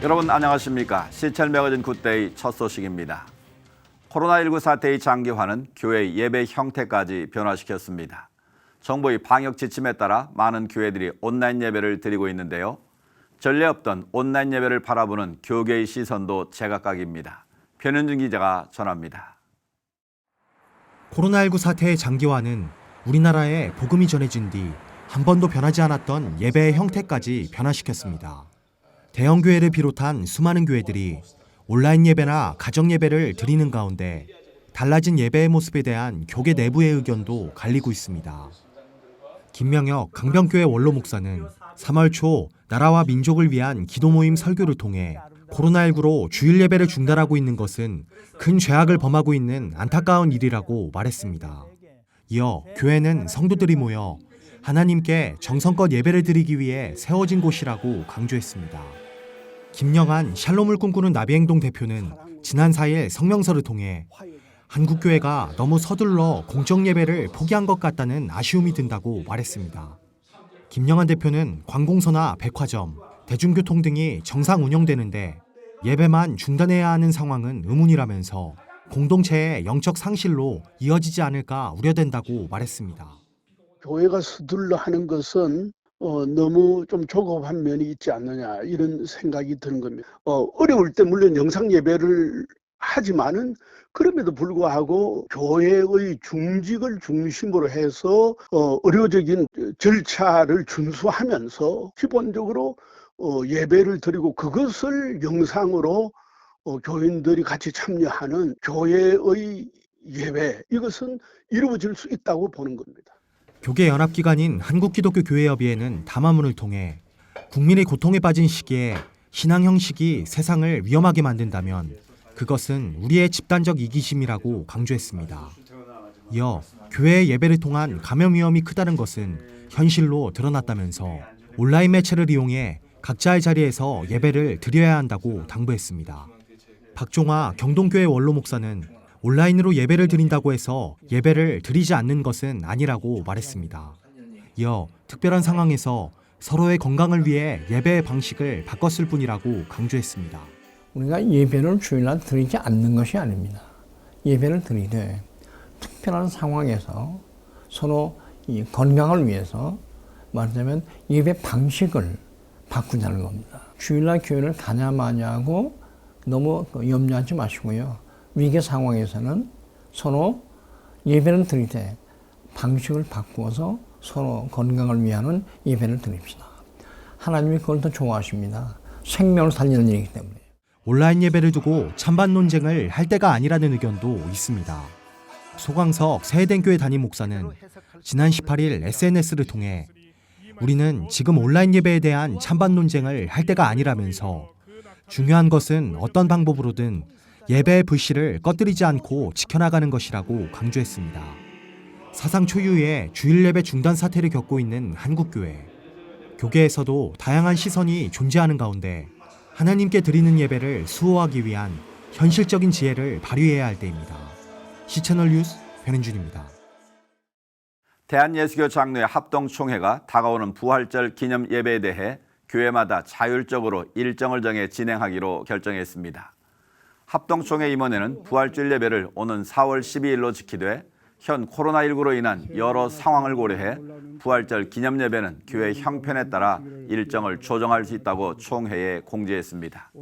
여러분 안녕하십니까? 시찰 매거진 굿데이 첫 소식입니다. 코로나19 사태의 장기화는 교회 예배 형태까지 변화시켰습니다. 정부의 방역 지침에 따라 많은 교회들이 온라인 예배를 드리고 있는데요. 전례 없던 온라인 예배를 바라보는 교계의 시선도 제각각입니다. 변현준 기자가 전합니다. 코로나19 사태의 장기화는 우리나라에 복음이 전해진 뒤 한 번도 변하지 않았던 예배의 형태까지 변화시켰습니다. 대형 교회를 비롯한 수많은 교회들이 온라인 예배나 가정 예배를 드리는 가운데 달라진 예배의 모습에 대한 교계 내부의 의견도 갈리고 있습니다. 김명혁 강변교회 원로 목사는 3월 초 나라와 민족을 위한 기도 모임 설교를 통해 코로나19로 주일 예배를 중단하고 있는 것은 큰 죄악을 범하고 있는 안타까운 일이라고 말했습니다. 이어 교회는 성도들이 모여 하나님께 정성껏 예배를 드리기 위해 세워진 곳이라고 강조했습니다. 김영한 샬롬을 꿈꾸는 나비행동 대표는 지난 4일 성명서를 통해 한국교회가 너무 서둘러 공정예배를 포기한 것 같다는 아쉬움이 든다고 말했습니다. 김영한 대표는 관공서나 백화점, 대중교통 등이 정상 운영되는데 예배만 중단해야 하는 상황은 의문이라면서 공동체의 영적 상실로 이어지지 않을까 우려된다고 말했습니다. 교회가 서둘러 하는 것은 너무 좀 조급한 면이 있지 않느냐 이런 생각이 드는 겁니다. 어려울 때 물론 영상 예배를 하지만은 그럼에도 불구하고 교회의 중직을 중심으로 해서 의료적인 절차를 준수하면서 기본적으로 예배를 드리고 그것을 영상으로 교인들이 같이 참여하는 교회의 예배, 이것은 이루어질 수 있다고 보는 겁니다. 교계 연합기관인 한국기독교교회협의회는 담화문을 통해 국민의 고통에 빠진 시기에 신앙 형식이 세상을 위험하게 만든다면 그것은 우리의 집단적 이기심이라고 강조했습니다. 이어 교회의 예배를 통한 감염 위험이 크다는 것은 현실로 드러났다면서 온라인 매체를 이용해 각자의 자리에서 예배를 드려야 한다고 당부했습니다. 박종화 경동교회 원로 목사는 온라인으로 예배를 드린다고 해서 예배를 드리지 않는 것은 아니라고 말했습니다. 이어 특별한 상황에서 서로의 건강을 위해 예배의 방식을 바꿨을 뿐이라고 강조했습니다. 우리가 예배를 주일날 드리지 않는 것이 아닙니다. 예배를 드리되 특별한 상황에서 서로 이 건강을 위해서 말하자면 예배 방식을 바꾸자는 겁니다. 주일날 교회를 가냐 마냐고 너무 염려하지 마시고요. 위기 상황에서는 서로 예배를 드릴 때 방식을 바꾸어서 서로 건강을 위한 예배를 드립시다. 하나님이 그걸 더 좋아하십니다. 생명을 살리는 일이기 때문에. 온라인 예배를 두고 찬반 논쟁을 할 때가 아니라는 의견도 있습니다. 소강석 세해den교회 담임 목사는 지난 18일 SNS를 통해 우리는 지금 온라인 예배에 대한 찬반 논쟁을 할 때가 아니라면서 중요한 것은 어떤 방법으로든 예배의 불씨를 꺼뜨리지 않고 지켜나가는 것이라고 강조했습니다. 사상 초유의 주일 예배 중단 사태를 겪고 있는 한국교회. 교계에서도 다양한 시선이 존재하는 가운데 하나님께 드리는 예배를 수호하기 위한 현실적인 지혜를 발휘해야 할 때입니다. 시채널 뉴스 변현준입니다. 대한예수교 장로회 합동총회가 다가오는 부활절 기념 예배에 대해 교회마다 자율적으로 일정을 정해 진행하기로 결정했습니다. 합동총회 임원회는 부활절 예배를 오는 4월 12일로 지키되 현 코로나19로 인한 여러 상황을 고려해 부활절 기념 예배는 교회 형편에 따라 일정을 조정할 수 있다고 총회에 공지했습니다.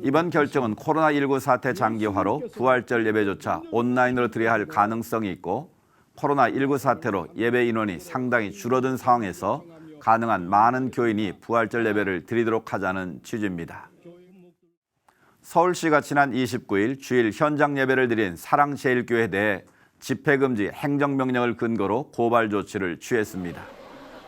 이번 결정은 코로나19 사태 장기화로 부활절 예배조차 온라인으로 드려야 할 가능성이 있고 코로나19 사태로 예배 인원이 상당히 줄어든 상황에서 가능한 많은 교인이 부활절 예배를 드리도록 하자는 취지입니다. 서울시가 지난 29일 주일 현장 예배를 드린 사랑제일교회에 대해 집회금지 행정명령을 근거로 고발 조치를 취했습니다.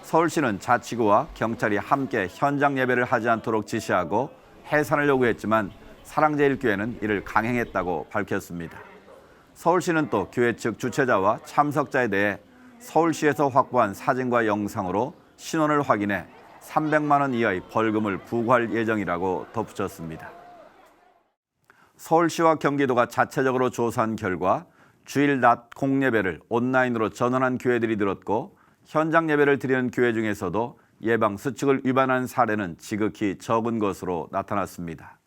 서울시는 자치구와 경찰이 함께 현장 예배를 하지 않도록 지시하고 해산을 요구했지만 사랑제일교회는 이를 강행했다고 밝혔습니다. 서울시는 또 교회 측 주최자와 참석자에 대해 서울시에서 확보한 사진과 영상으로 신원을 확인해 300만 원 이하의 벌금을 부과할 예정이라고 덧붙였습니다. 서울시와 경기도가 자체적으로 조사한 결과 주일 낮 공예배를 온라인으로 전환한 교회들이 늘었고 현장 예배를 드리는 교회 중에서도 예방 수칙을 위반한 사례는 지극히 적은 것으로 나타났습니다.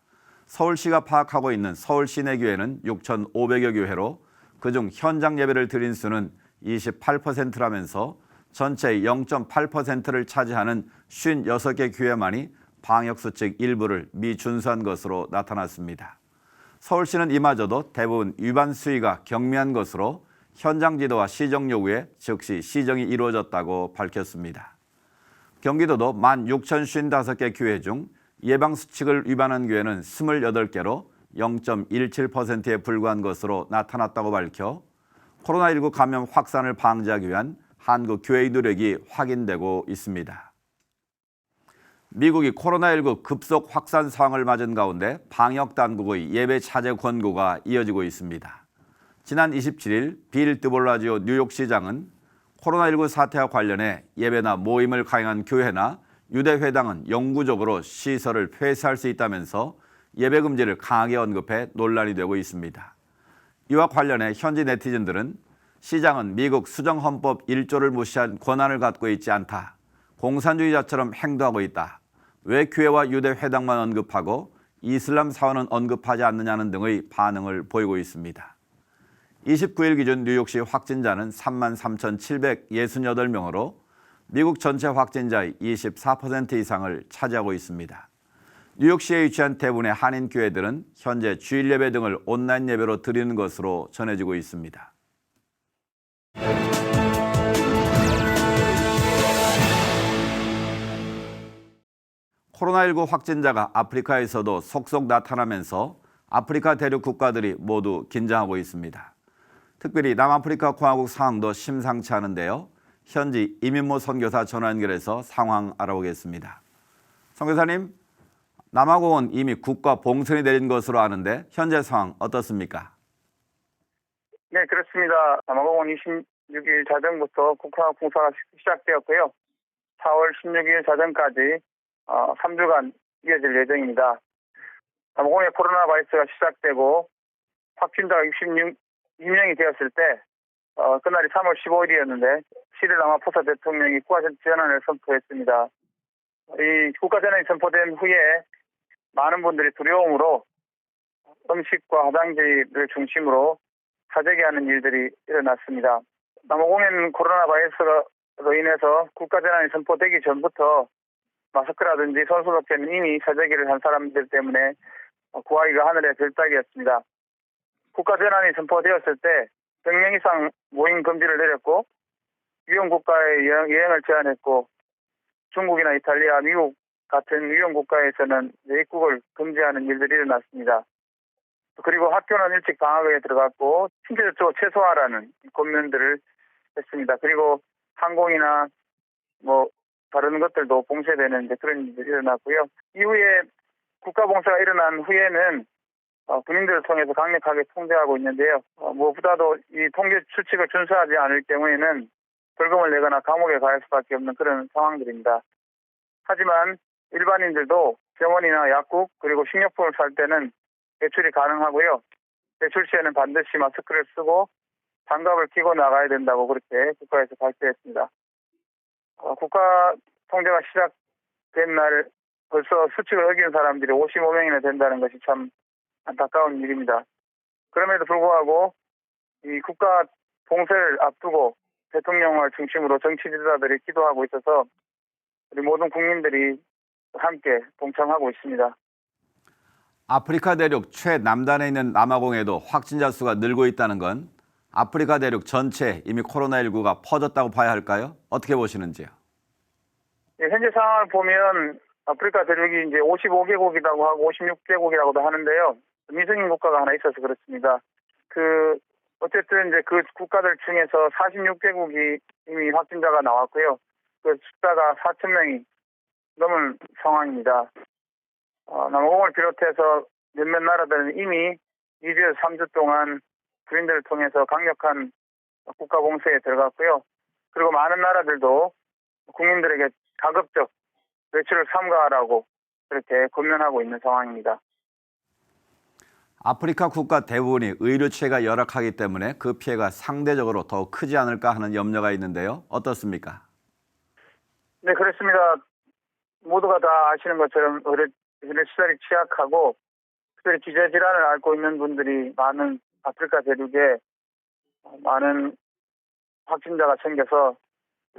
서울시가 파악하고 있는 서울 시내교회는 6,500여 교회로 그중 현장 예배를 드린 수는 28%라면서 전체의 0.8%를 차지하는 56개 교회만이 방역수칙 일부를 미준수한 것으로 나타났습니다. 서울시는 이마저도 대부분 위반 수위가 경미한 것으로 현장 지도와 시정 요구에 즉시 시정이 이루어졌다고 밝혔습니다. 경기도도 16,055개 교회 중 예방수칙을 위반한 교회는 28개로 0.17%에 불과한 것으로 나타났다고 밝혀 코로나19 감염 확산을 방지하기 위한 한국 교회의 노력이 확인되고 있습니다. 미국이 코로나19 급속 확산 상황을 맞은 가운데 방역당국의 예배 차제 권고가 이어지고 있습니다. 지난 27일 빌 드블라지오 뉴욕시장은 코로나19 사태와 관련해 예배나 모임을 강행한 교회나 유대회당은 영구적으로 시설을 폐쇄할 수 있다면서 예배 금지를 강하게 언급해 논란이 되고 있습니다. 이와 관련해 현지 네티즌들은 시장은 미국 수정헌법 1조를 무시한 권한을 갖고 있지 않다. 공산주의자처럼 행동하고 있다. 왜 교회와 유대회당만 언급하고 이슬람 사원은 언급하지 않느냐는 등의 반응을 보이고 있습니다. 29일 기준 뉴욕시 확진자는 33,768명으로 미국 전체 확진자의 24% 이상을 차지하고 있습니다. 뉴욕시에 위치한 대부분의 한인 교회들은 현재 주일 예배 등을 온라인 예배로 드리는 것으로 전해지고 있습니다. 코로나19 확진자가 아프리카에서도 속속 나타나면서 아프리카 대륙 국가들이 모두 긴장하고 있습니다. 특별히 남아프리카 공화국 상황도 심상치 않은데요. 현지 이민모 선교사 전화 연결해서 상황 알아보겠습니다. 선교사님, 남아공은 이미 국가 봉선이 내린 것으로 아는데 현재 상황 어떻습니까? 네, 그렇습니다. 남아공은 26일 자정부터 국화 봉사가 시작되었고요. 4월 16일 자정까지 3주간 이어질 예정입니다. 남아공의 코로나 바이러스가 시작되고 확진자가 66명이 되었을 때 그날이 3월 15일이었는데 시릴 라마포사 대통령이 국가전환을 선포했습니다. 이 국가전환이 선포된 후에 많은 분들이 두려움으로 음식과 화장지를 중심으로 사재기 하는 일들이 일어났습니다. 남아공에는 코로나 바이러스로 인해서 국가전환이 선포되기 전부터 마스크라든지 손소독제는 이미 사재기를 한 사람들 때문에 구하기가 하늘의 별따기였습니다. 국가전환이 선포되었을 때 100명 이상 모임 금지를 내렸고 위험 국가의 여행을 제한했고 중국이나 이탈리아, 미국 같은 위험 국가에서는 입국을 금지하는 일들이 일어났습니다. 그리고 학교는 일찍 방학에 들어갔고 신체 접촉을 최소화하라는 권면들을 했습니다. 그리고 항공이나 다른 것들도 봉쇄되는 그런 일들이 일어났고요. 이후에 국가봉쇄가 일어난 후에는 군인들을 통해서 강력하게 통제하고 있는데요. 무엇보다도 이 통제 수칙을 준수하지 않을 경우에는 벌금을 내거나 감옥에 갈 수밖에 없는 그런 상황들입니다. 하지만 일반인들도 병원이나 약국 그리고 식료품을 살 때는 외출이 가능하고요. 외출 시에는 반드시 마스크를 쓰고 장갑을 끼고 나가야 된다고 그렇게 국가에서 발표했습니다. 국가 통제가 시작된 날 벌써 수칙을 어긴 사람들이 55명이나 된다는 것이 참 안타까운 일입니다. 그럼에도 불구하고 이 국가 봉쇄를 앞두고 대통령을 중심으로 정치 지도자들이 기도하고 있어서 우리 모든 국민들이 함께 동참하고 있습니다. 아프리카 대륙 최남단에 있는 남아공에도 확진자 수가 늘고 있다는 건 아프리카 대륙 전체에 이미 코로나19가 퍼졌다고 봐야 할까요? 어떻게 보시는지요? 네, 현재 상황을 보면 아프리카 대륙이 이제 55개국이라고 하고 56개국이라고도 하는데요. 미승인 국가가 하나 있어서 그렇습니다. 어쨌든 이제 그 국가들 중에서 46개국이 이미 확진자가 나왔고요. 그 숫자가 4,000명이 넘은 상황입니다. 남아공을 비롯해서 몇몇 나라들은 이미 2주에서 3주 동안 군인들을 통해서 강력한 국가 봉쇄에 들어갔고요. 그리고 많은 나라들도 국민들에게 가급적 외출을 삼가하라고 그렇게 권면하고 있는 상황입니다. 아프리카 국가 대부분이 의료 체계가 열악하기 때문에 그 피해가 상대적으로 더 크지 않을까 하는 염려가 있는데요. 어떻습니까? 네, 그렇습니다. 모두가 다 아시는 것처럼 의료 시설이 취약하고 특별히 기저 질환을 앓고 있는 분들이 많은 아프리카 대륙에 많은 확진자가 생겨서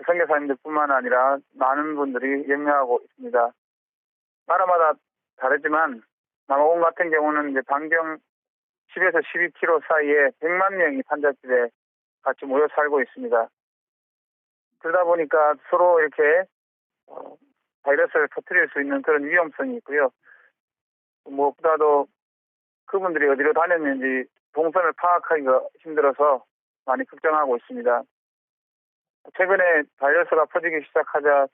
선교사님들뿐만 아니라 많은 분들이 염려하고 있습니다. 나라마다 다르지만 남아공 같은 경우는 이제 반경 10에서 12km 사이에 100만 명이 판자집에 같이 모여 살고 있습니다. 그러다 보니까 서로 이렇게 바이러스를 터뜨릴 수 있는 그런 위험성이 있고요. 무엇보다도 그분들이 어디로 다녔는지 동선을 파악하기가 힘들어서 많이 걱정하고 있습니다. 최근에 바이러스가 퍼지기 시작하자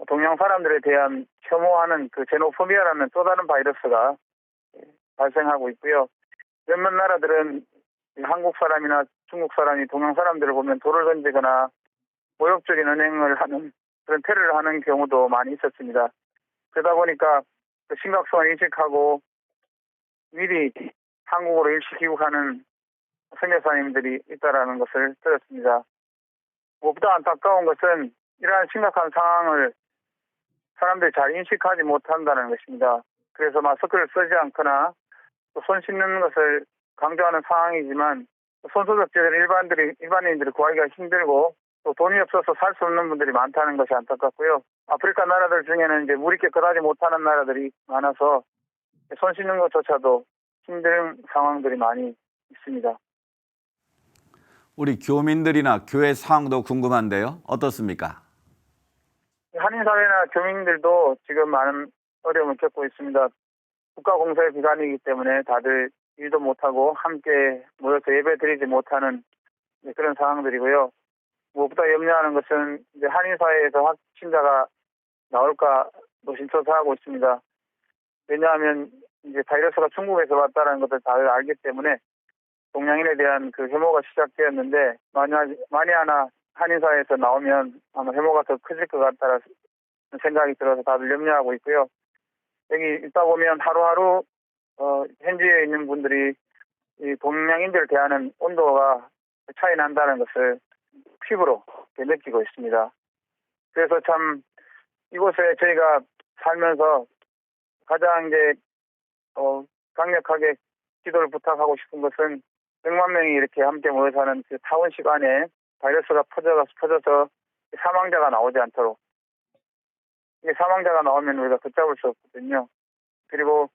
동양 사람들에 대한 혐오하는 그 제노포비아라는 또 다른 바이러스가 발생하고 있고요. 몇몇 나라들은 한국 사람이나 중국 사람이 동양 사람들을 보면 돌을 던지거나 모욕적인 언행을 하는 그런 테러를 하는 경우도 많이 있었습니다. 그러다 보니까 그 심각성을 인식하고 미리 한국으로 일시 귀국하는 선교사님들이 있다라는 것을 들었습니다. 무엇보다 안타까운 것은 이러한 심각한 상황을 사람들이 잘 인식하지 못한다는 것입니다. 그래서 마스크를 쓰지 않거나 또 손 씻는 것을 강조하는 상황이지만 손소독제를 일반인들이 구하기가 힘들고 또 돈이 없어서 살 수 없는 분들이 많다는 것이 안타깝고요. 아프리카 나라들 중에는 이제 물이 깨끗하지 못하는 나라들이 많아서 손 씻는 것조차도 힘든 상황들이 많이 있습니다. 우리 교민들이나 교회 상황도 궁금한데요. 어떻습니까? 한인사회나 교민들도 지금 많은 어려움을 겪고 있습니다. 국가공사 기간이기 때문에 다들 일도 못하고 함께 모여서 예배 드리지 못하는 그런 상황들이고요. 무엇보다 염려하는 것은 이제 한인사회에서 확진자가 나올까 노심초사하고 있습니다. 왜냐하면 이제 바이러스가 중국에서 왔다는 것을 다들 알기 때문에 동양인에 대한 그 혐오가 시작되었는데 만에 하나 한인사회에서 나오면 아마 혐오가 더 커질 것 같다는 생각이 들어서 다들 염려하고 있고요. 여기 있다 보면 하루하루 현지에 있는 분들이 이 동양인들을 대하는 온도가 차이 난다는 것을 피부로 느끼고 있습니다. 그래서 참 이곳에 저희가 살면서 가장 이제 강력하게 기도를 부탁하고 싶은 것은 100만 명이 이렇게 함께 모여 사는 그 타운식 안에 바이러스가 퍼져서 사망자가 나오지 않도록. 이게 사망자가 나오면 우리가 걷잡을 수 없거든요. 그리고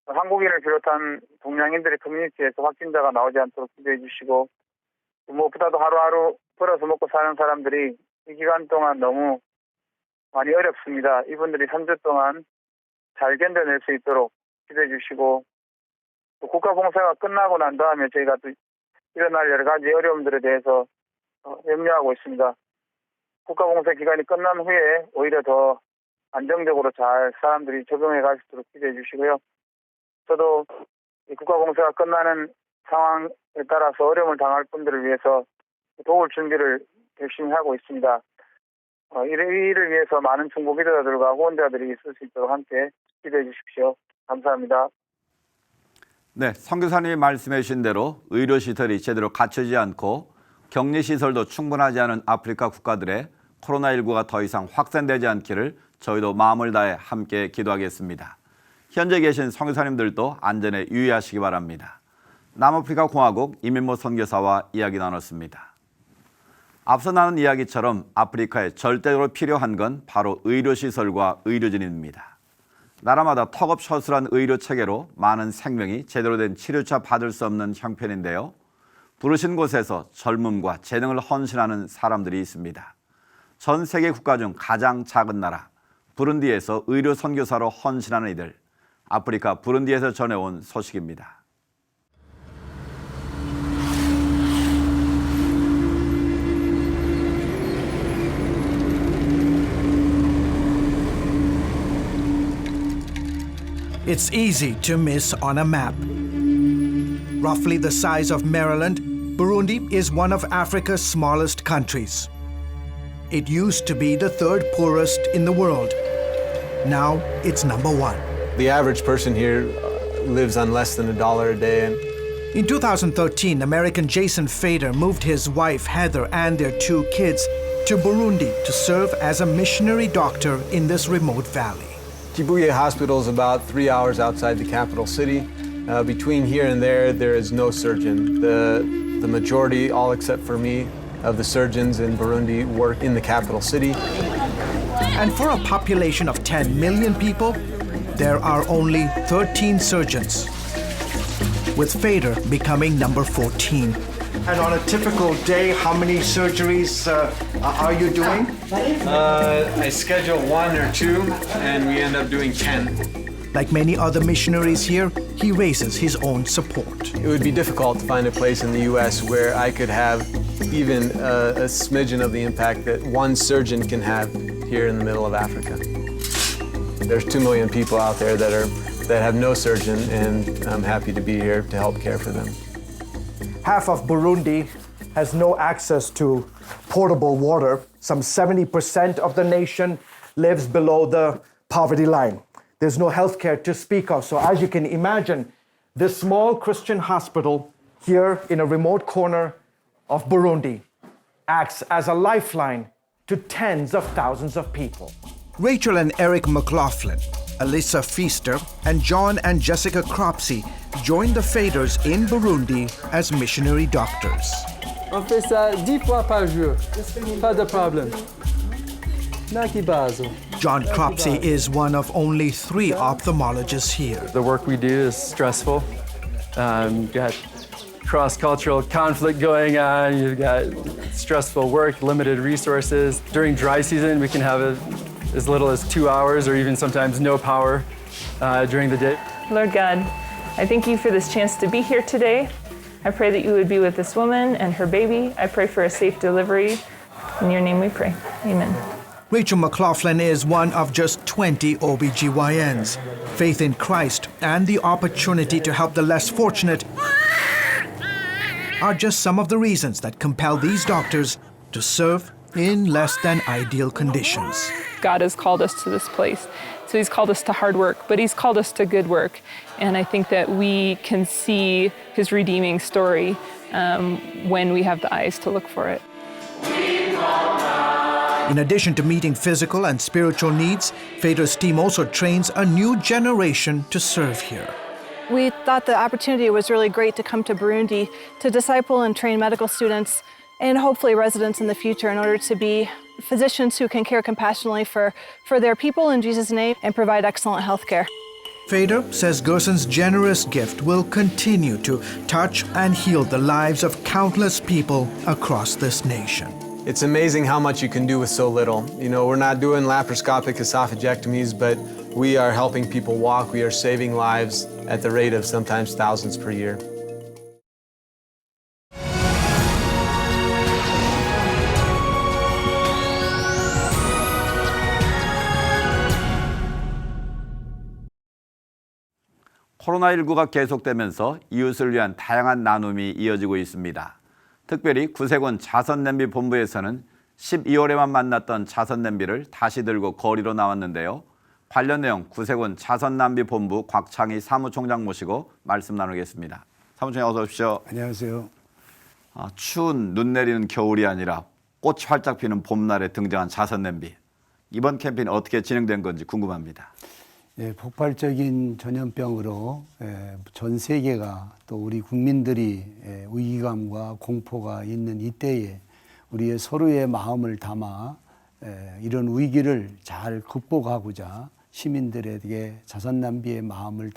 한국인을 비롯한 동양인들의 커뮤니티에서 확진자가 나오지 않도록 기도해 주시고 무엇보다도 하루하루 벌어서 먹고 사는 사람들이 이 기간 동안 너무 많이 어렵습니다. 이분들이 3주 동안 잘 견뎌낼 수 있도록 기도해 주시고 또 국가봉사가 끝나고 난 다음에 저희가 또 일어날 여러 가지 어려움들에 대해서 염려하고 있습니다. 국가봉사 기간이 끝난 후에 오히려 더 안정적으로 잘 사람들이 적응해 갈 수 있도록 기도해 주시고요. 저도 이 국가봉사가 끝나는 상황에 따라서 어려움을 당할 분들을 위해서 도울 준비를 열심히 하고 있습니다. 이를 위해서 많은 중보 기도자들과 후원자들이 있을 수 있도록 함께 기도해 주십시오. 감사합니다. 네, 선교사님이 말씀해 주신 대로 의료시설이 제대로 갖춰지지 않고 격리시설도 충분하지 않은 아프리카 국가들의 코로나19가 더 이상 확산되지 않기를 저희도 마음을 다해 함께 기도하겠습니다. 현재 계신 선교사님들도 안전에 유의하시기 바랍니다. 남아프리카 공화국 이민모 선교사와 이야기 나눴습니다. 앞서 나눈 이야기처럼 아프리카에 절대적으로 필요한 건 바로 의료시설과 의료진입니다. 나라마다 턱없이허술한 의료 체계로 많은 생명이 제대로 된 치료차 받을 수 없는 형편인데요. 부르신 곳에서 젊음과 재능을 헌신하는 사람들이 있습니다. 전 세계 국가 중 가장 작은 나라 부룬디에서 의료 선교사로 헌신하는 이들, 아프리카 부룬디에서 전해온 소식입니다. It's easy to miss on a map. Roughly the size of Maryland, Burundi is one of Africa's smallest countries. It used to be the third poorest in the world. Now it's number one. The average person here lives on less than $1 a day. In 2013, American Jason Fader moved his wife Heather and their 2 kids to Burundi to serve as a missionary doctor in this remote valley. Kibuye Hospital is about 3 hours outside the capital city. Between here and there is no surgeon. The majority, all except for me, of the surgeons in Burundi work in the capital city. And for a population of 10 million people, there are only 13 surgeons, with Fader becoming number 14. And on a typical day, how many surgeries are you doing? I schedule 1 or 2, and we end up doing 10. Like many other missionaries here, he raises his own support. It would be difficult to find a place in the U.S. where I could have even a smidgen of the impact that one surgeon can have here in the middle of Africa. There's 2 million people out there that have no surgeon, and I'm happy to be here to help care for them. Half of Burundi has no access to potable water. Some 70% of the nation lives below the poverty line. There's no health care to speak of. So as you can imagine, this small Christian hospital here in a remote corner of Burundi acts as a lifeline to tens of thousands of people. Rachel and Eric McLaughlin, Alyssa Feaster, and John and Jessica Cropsey joined the Faders in Burundi as missionary doctors. On fait ça 10 fois par jour. Pas de problème. Naki bazo. John Cropsey is one of only 3 ophthalmologists here. The work we do is stressful. Got cross-cultural conflict going on. You've got stressful work, limited resources. During dry season, we can have as little as 2 hours or even sometimes no power during the day. Lord God, I thank you for this chance to be here today. I pray that you would be with this woman and her baby. I pray for a safe delivery. In your name we pray. Amen. Rachel McLaughlin is one of just 20 OBGYNs. Faith in Christ and the opportunity to help the less fortunate are just some of the reasons that compel these doctors to serve in less than ideal conditions. God has called us to this place. So he's called us to hard work, but he's called us to good work. And I think that we can see his redeeming story when we have the eyes to look for it. In addition to meeting physical and spiritual needs, Fader's team also trains a new generation to serve here. We thought the opportunity was really great to come to Burundi to disciple and train medical students and hopefully residents in the future in order to be physicians who can care compassionately for their people in Jesus' name and provide excellent health care. Fader says Gerson's generous gift will continue to touch and heal the lives of countless people across this nation. It's amazing how much you can do with so little. You know, we're not doing laparoscopic esophagectomies, but we are helping people walk. We are saving lives at the rate of sometimes thousands per year. 코로나19가 계속되면서 이웃을 위한 다양한 나눔이 이어지고 있습니다. 특별히 구세군 자선냄비 본부에서는 12월에만 만났던 자선냄비를 다시 들고 거리로 나왔는데요. 관련 내용 구세군 자선냄비 본부 곽창희 사무총장 모시고 말씀 나누겠습니다. 사무총장 어서 오십시오. 안녕하세요. 추운 눈 내리는 겨울이 아니라 꽃이 활짝 피는 봄날에 등장한 자선냄비. 이번 캠페인 어떻게 진행된 건지 궁금합니다. 예, 폭발적인 전염병으로 전 세계가 또 우리 국민들이 위기감과 공포가 있는 이때에 우리의 서로의 마음을 담아 이런 위기를 잘 극복하고자 시민들에게 자선냄비의 마음을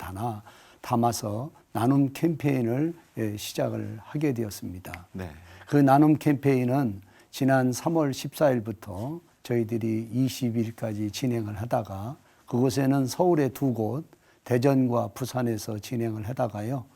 담아서 나눔 캠페인을 시작을 하게 되었습니다. 네. 그 나눔 캠페인은 지난 3월 14일부터 저희들이 20일까지 진행을 하다가 그곳에는 서울에 2곳, 대전과 부산에서 진행을 하다가요.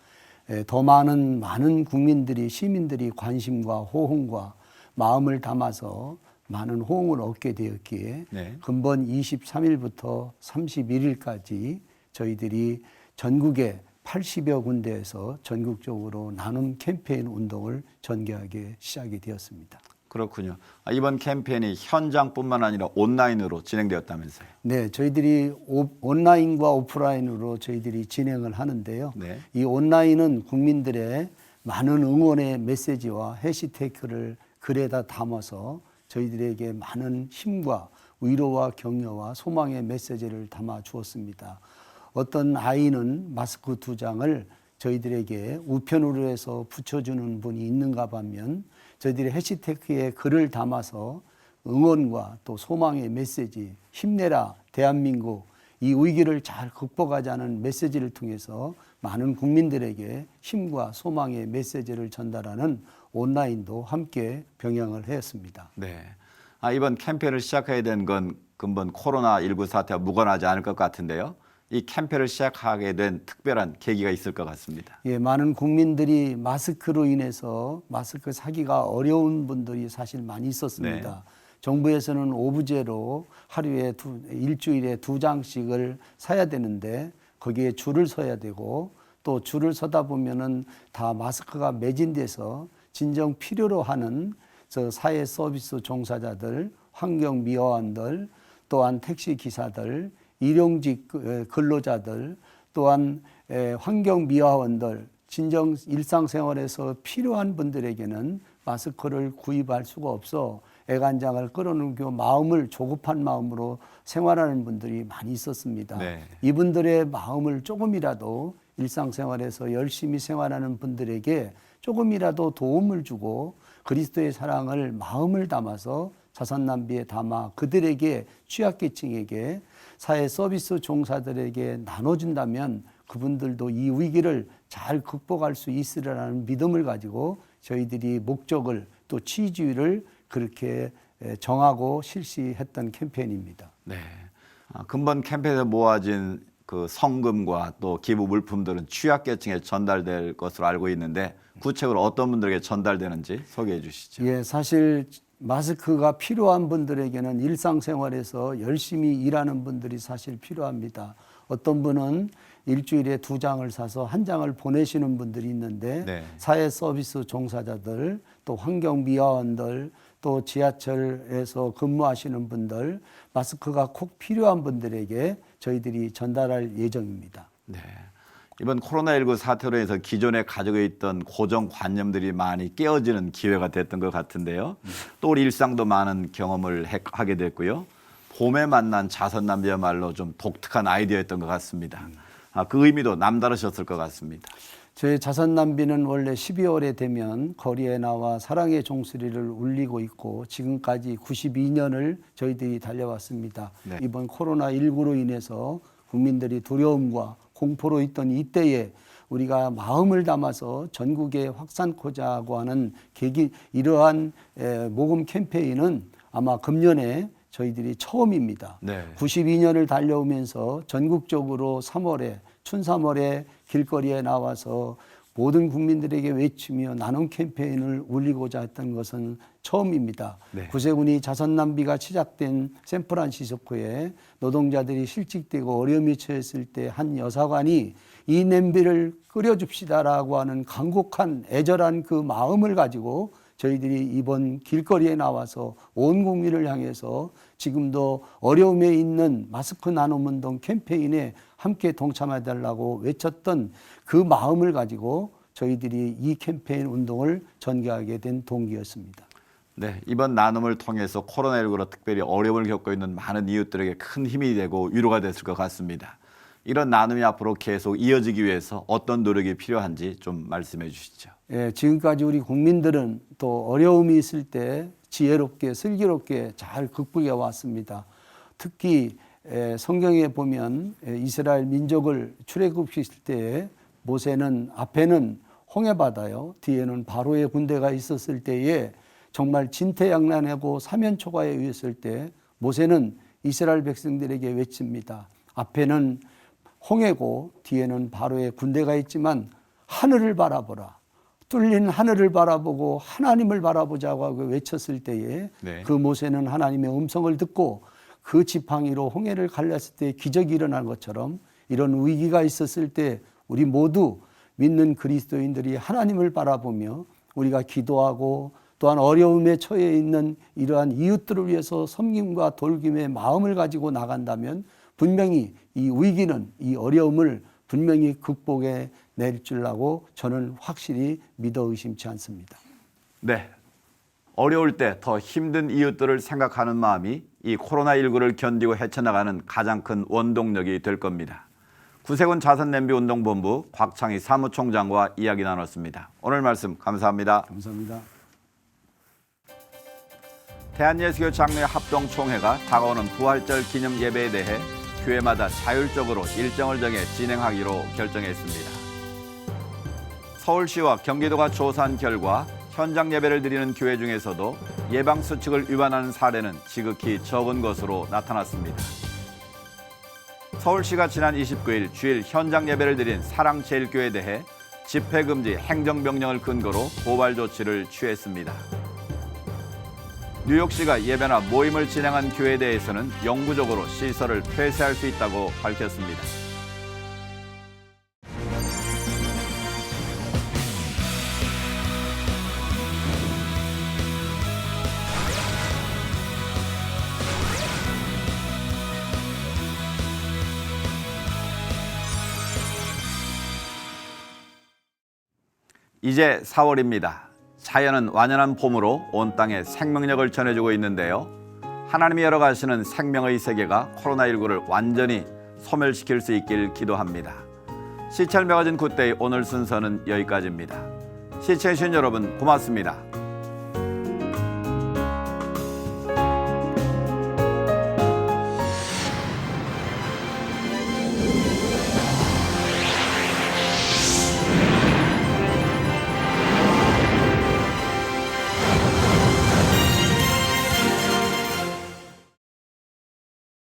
더 많은 국민들이, 시민들이 관심과 호응과 마음을 담아서 많은 호응을 얻게 되었기에 네. 근본 23일부터 31일까지 저희들이 전국의 80여 군데에서 전국적으로 나눔 캠페인 운동을 전개하게 시작이 되었습니다. 그렇군요. 이번 캠페인이 현장뿐만 아니라 온라인으로 진행되었다면서요? 네, 저희들이 온라인과 오프라인으로 저희들이 진행을 하는데요. 네. 이 온라인은 국민들의 많은 응원의 메시지와 해시태그를 글에다 담아서 저희들에게 많은 힘과 위로와 격려와 소망의 메시지를 담아 주었습니다. 어떤 아이는 마스크 2장을 저희들에게 우편으로 해서 붙여주는 분이 있는가 하면 저희들이 해시태그에 글을 담아서 응원과 또 소망의 메시지, 힘내라 대한민국, 이 위기를 잘 극복하자는 메시지를 통해서 많은 국민들에게 힘과 소망의 메시지를 전달하는 온라인도 함께 병행을 했습니다. 네. 이번 캠페인을 시작해야 된 건 근본 코로나19 사태와 무관하지 않을 것 같은데요. 이 캠페인을 시작하게 된 특별한 계기가 있을 것 같습니다. 예, 많은 국민들이 마스크로 인해서 마스크 사기가 어려운 분들이 사실 많이 있었습니다. 네. 정부에서는 오브제로 하루에 일주일에 2장씩을 사야 되는데 거기에 줄을 서야 되고 또 줄을 서다 보면은 다 마스크가 매진돼서 진정 필요로 하는 저 사회 서비스 종사자들, 환경미화원들, 또한 택시 기사들, 일용직 근로자들, 또한 환경미화원들, 진정 일상생활에서 필요한 분들에게는 마스크를 구입할 수가 없어 애간장을 끌어누고 마음을 조급한 마음으로 생활하는 분들이 많이 있었습니다. 네. 이분들의 마음을 조금이라도 일상생활에서 열심히 생활하는 분들에게 조금이라도 도움을 주고 그리스도의 사랑을 마음을 담아서 자선남비에 담아 그들에게 취약계층에게 사회 서비스 종사들에게 나눠준다면 그분들도 이 위기를 잘 극복할 수 있으리라는 믿음을 가지고 저희들이 목적을 또 취지를 그렇게 정하고 실시했던 캠페인입니다. 네. 근본 캠페인에 모아진 그 성금과 또 기부 물품들은 취약계층에 전달될 것으로 알고 있는데 구체적으로 어떤 분들에게 전달되는지 소개해 주시죠. 예, 사실 마스크가 필요한 분들에게는 일상생활에서 열심히 일하는 분들이 사실 필요합니다. 어떤 분은 일주일에 2장을 사서 1장을 보내시는 분들이 있는데 네. 사회 서비스 종사자들, 또 환경미화원들, 또 지하철에서 근무하시는 분들, 마스크가 꼭 필요한 분들에게 저희들이 전달할 예정입니다. 네. 이번 코로나19 사태로 인해서 기존에 가지고 있던 고정관념들이 많이 깨어지는 기회가 됐던 것 같은데요. 또 우리 일상도 많은 경험을 하게 됐고요. 봄에 만난 자선남비야말로 좀 독특한 아이디어였던 것 같습니다. 그 의미도 남다르셨을 것 같습니다. 저희 자선남비는 원래 12월에 되면 거리에 나와 사랑의 종소리를 울리고 있고 지금까지 92년을 저희들이 달려왔습니다. 네. 이번 코로나19로 인해서 국민들이 두려움과 공포로 있던 이때에 우리가 마음을 담아서 전국에 확산코자 하고 하는 이러한 모금 캠페인은 아마 금년에 저희들이 처음입니다. 네. 92년을 달려오면서 전국적으로 3월에 춘3월에 길거리에 나와서 모든 국민들에게 외치며 나눔 캠페인을 울리고자 했던 것은 처음입니다. 네. 구세군이 자선남비가 시작된 샌프란시스코에 노동자들이 실직되고 어려움에 처했을 때 한 여사관이 이 냄비를 끓여줍시다라고 하는 간곡한 애절한 그 마음을 가지고 저희들이 이번 길거리에 나와서 온 국민을 향해서 지금도 어려움에 있는 마스크 나눔운동 캠페인에 함께 동참해달라고 외쳤던 그 마음을 가지고 저희들이 이 캠페인 운동을 전개하게 된 동기였습니다. 네, 이번 나눔을 통해서 코로나19로 특별히 어려움을 겪고 있는 많은 이웃들에게 큰 힘이 되고 위로가 됐을 것 같습니다. 이런 나눔이 앞으로 계속 이어지기 위해서 어떤 노력이 필요한지 좀 말씀해 주시죠. 예, 지금까지 우리 국민들은 또 어려움이 있을 때 지혜롭게 슬기롭게 잘 극복해 왔습니다. 특히 성경에 보면 이스라엘 민족을 출애굽시킬 때 모세는 앞에는 홍해바다요, 뒤에는 바로의 군대가 있었을 때에 정말 진퇴양난하고 사면초가에 의했을 때 모세는 이스라엘 백성들에게 외칩니다. 앞에는 홍해고 뒤에는 바로의 군대가 있지만 하늘을 바라보라. 뚫린 하늘을 바라보고 하나님을 바라보자고 하고 외쳤을 때에 네. 그 모세는 하나님의 음성을 듣고 그 지팡이로 홍해를 갈랐을 때 기적이 일어난 것처럼 이런 위기가 있었을 때 우리 모두 믿는 그리스도인들이 하나님을 바라보며 우리가 기도하고 또한 어려움에 처해 있는 이러한 이웃들을 위해서 섬김과 돌김의 마음을 가지고 나간다면 분명히 이 위기는 이 어려움을 분명히 극복해 낼 줄라고 저는 확실히 믿어 의심치 않습니다. 네, 어려울 때 더 힘든 이웃들을 생각하는 마음이 이 코로나19를 견디고 헤쳐나가는 가장 큰 원동력이 될 겁니다. 구세군 자선냄비운동본부 곽창희 사무총장과 이야기 나눴습니다. 오늘 말씀 감사합니다. 감사합니다. 대한예수교 장로회 합동총회가 다가오는 부활절 기념 예배에 대해 교회마다 자율적으로 일정을 정해 진행하기로 결정했습니다. 서울시와 경기도가 조사한 결과 현장 예배를 드리는 교회 중에서도 예방수칙을 위반하는 사례는 지극히 적은 것으로 나타났습니다. 서울시가 지난 29일 주일 현장 예배를 드린 사랑제일교회에 대해 집회금지 행정명령을 근거로 고발 조치를 취했습니다. 뉴욕시가 예배나 모임을 진행한 교회에 대해서는 영구적으로 시설을 폐쇄할 수 있다고 밝혔습니다. 이제 4월입니다. 자연은 완연한 봄으로 온 땅에 생명력을 전해주고 있는데요. 하나님이 열어가시는 생명의 세계가 코로나19를 완전히 소멸시킬 수 있길 기도합니다. 시찰 매거진 굿데이 오늘 순서는 여기까지입니다. 시청해주신 여러분 고맙습니다.